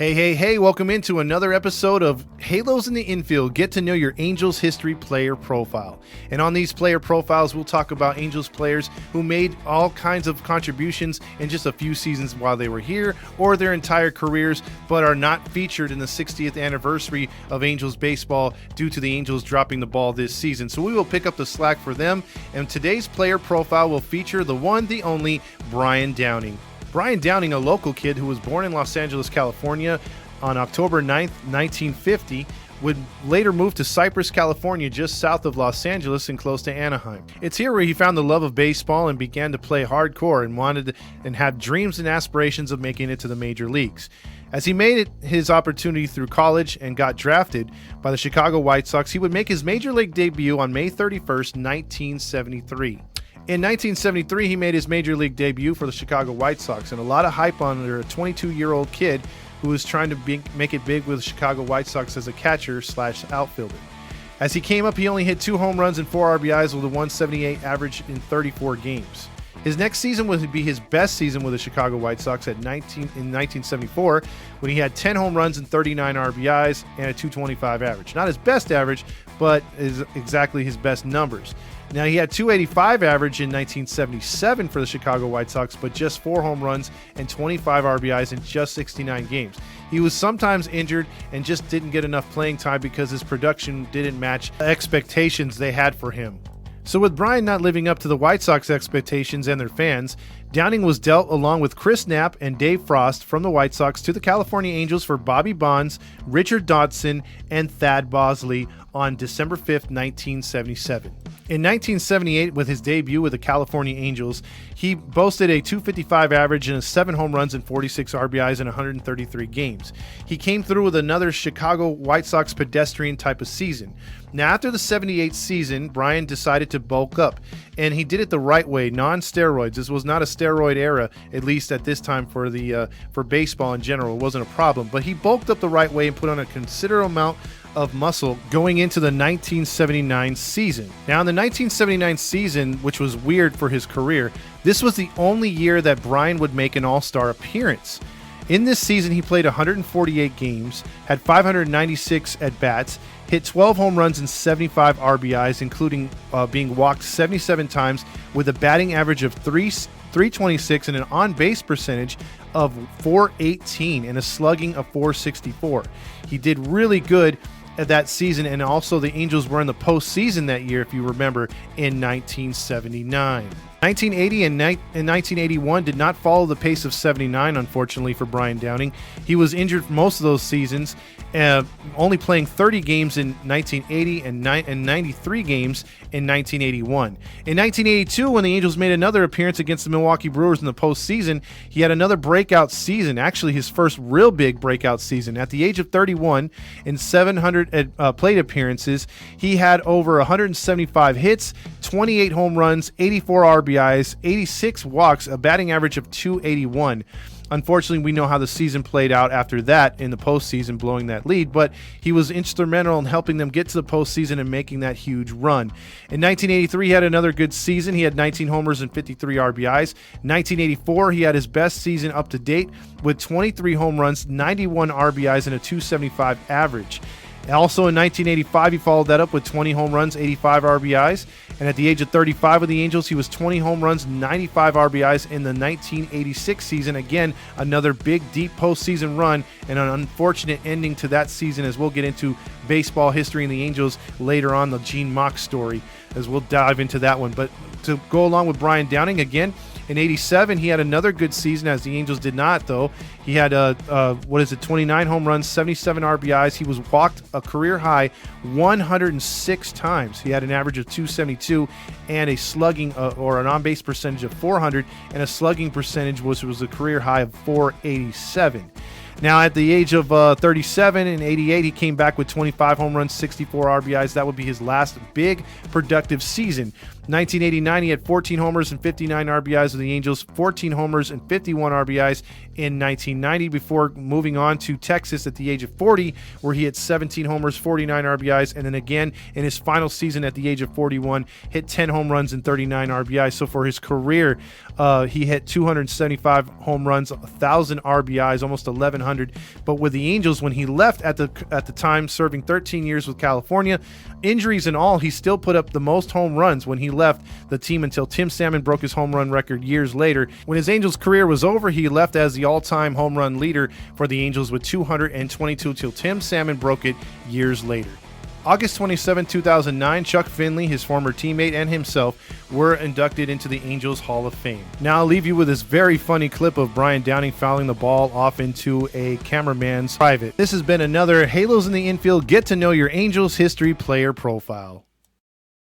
Hey, welcome into another episode of Halos in the Infield. Get to know your Angels history player profile. And on these player profiles, we'll talk about Angels players who made all kinds of contributions in just a few seasons while they were here or their entire careers, but are not featured in the 60th anniversary of Angels baseball due to the Angels dropping the ball this season. So we will pick up the slack for them, and today's player profile will feature the one, the only, Brian Downing. Brian Downing, a local kid who was born in Los Angeles, California on October 9th, 1950, would later move to Cypress, California, just south of Los Angeles and close to Anaheim. It's here where he found the love of baseball and began to play hardcore and had dreams and aspirations of making it to the major leagues. As he made it his opportunity through college and got drafted by the Chicago White Sox, he would make his major league debut on May 31st, 1973. In 1973, he made his major league debut for the Chicago White Sox, and a lot of hype under a 22-year-old kid who was trying to make it big with the Chicago White Sox as a catcher/outfielder. As he came up, he only hit 2 home runs and 4 RBIs with a 178 average in 34 games. His next season would be his best season with the Chicago White Sox in 1974, when he had 10 home runs and 39 RBIs and a 225 average. Not his best average, but is exactly his best numbers. Now, he had 285 average in 1977 for the Chicago White Sox, but just 4 home runs and 25 RBIs in just 69 games. He was sometimes injured and just didn't get enough playing time because his production didn't match the expectations they had for him. So with Brian not living up to the White Sox expectations and their fans, Downing was dealt along with Chris Knapp and Dave Frost from the White Sox to the California Angels for Bobby Bonds, Richard Dodson, and Thad Bosley on December 5th, 1977. In 1978, with his debut with the California Angels, he boasted a 255 average and 7 home runs and 46 RBIs in 133 games. He came through with another Chicago White Sox pedestrian type of season. Now, after the 78 season, Brian decided to bulk up, and he did it the right way, non-steroids. This was not a steroid era, at least at this time for baseball in general. It wasn't a problem, but he bulked up the right way and put on a considerable amount of muscle going into the 1979 season. Now, in the 1979 season, which was weird for his career, this was the only year that Brian would make an all-star appearance. In this season, he played 148 games, had 596 at-bats, hit 12 home runs and 75 RBIs, including being walked 77 times with a batting average of 326 and an on-base percentage of 418 and a slugging of 464. He did really good at that season, and also the Angels were in the postseason that year, if you remember, in 1979. 1980 and 1981 did not follow the pace of 79, unfortunately, for Brian Downing. He was injured for most of those seasons, only playing 30 games in 1980 and 93 games in 1981. In 1982, when the Angels made another appearance against the Milwaukee Brewers in the postseason, he had another breakout season, actually his first real big breakout season. At the age of 31, in 700 plate appearances, he had over 175 hits, 28 home runs, 84 RBIs, 86 walks, a batting average of 281. Unfortunately, we know how the season played out after that in the postseason, blowing that lead, but he was instrumental in helping them get to the postseason and making that huge run. In 1983, he had another good season. He had 19 homers and 53 RBIs. 1984, he had his best season up to date with 23 home runs, 91 RBIs, and a 275 average. Also in 1985, he followed that up with 20 home runs, 85 RBIs. And at the age of 35 with the Angels, he was 20 home runs, 95 RBIs in the 1986 season. Again, another big, deep postseason run and an unfortunate ending to that season, as we'll get into baseball history and the Angels later on, the Gene Mauch story, as we'll dive into that one. But to go along with Brian Downing, again, in 87, he had another good season, as the Angels did not, though. He had 29 home runs, 77 RBIs. He was walked a career high 106 times. He had an average of 272 and a slugging or an on-base percentage of 400 and a slugging percentage which was a career high of 487. Now, at the age of 37 in 88, he came back with 25 home runs, 64 RBIs. That would be his last big productive season. 1989, he had 14 homers and 59 RBIs with the Angels, 14 homers and 51 RBIs in 1990 before moving on to Texas at the age of 40, where he hit 17 homers, 49 RBIs, and then again in his final season at the age of 41, hit 10 home runs and 39 RBIs. So for his career, he hit 275 home runs, 1,000 RBIs, almost 1,100. But with the Angels, when he left at the time, serving 13 years with California, injuries and all, he still put up the most home runs when he left the team until Tim Salmon broke his home run record years later. When his Angels career was over, he left as the all-time home run leader for the Angels with 222 till Tim Salmon broke it years later. August 27, 2009, Chuck Finley, his former teammate, and himself were inducted into the Angels Hall of Fame. Now I'll leave you with this very funny clip of Brian Downing fouling the ball off into a cameraman's private. This has been another Halos in the Infield Get to Know Your Angels History Player Profile.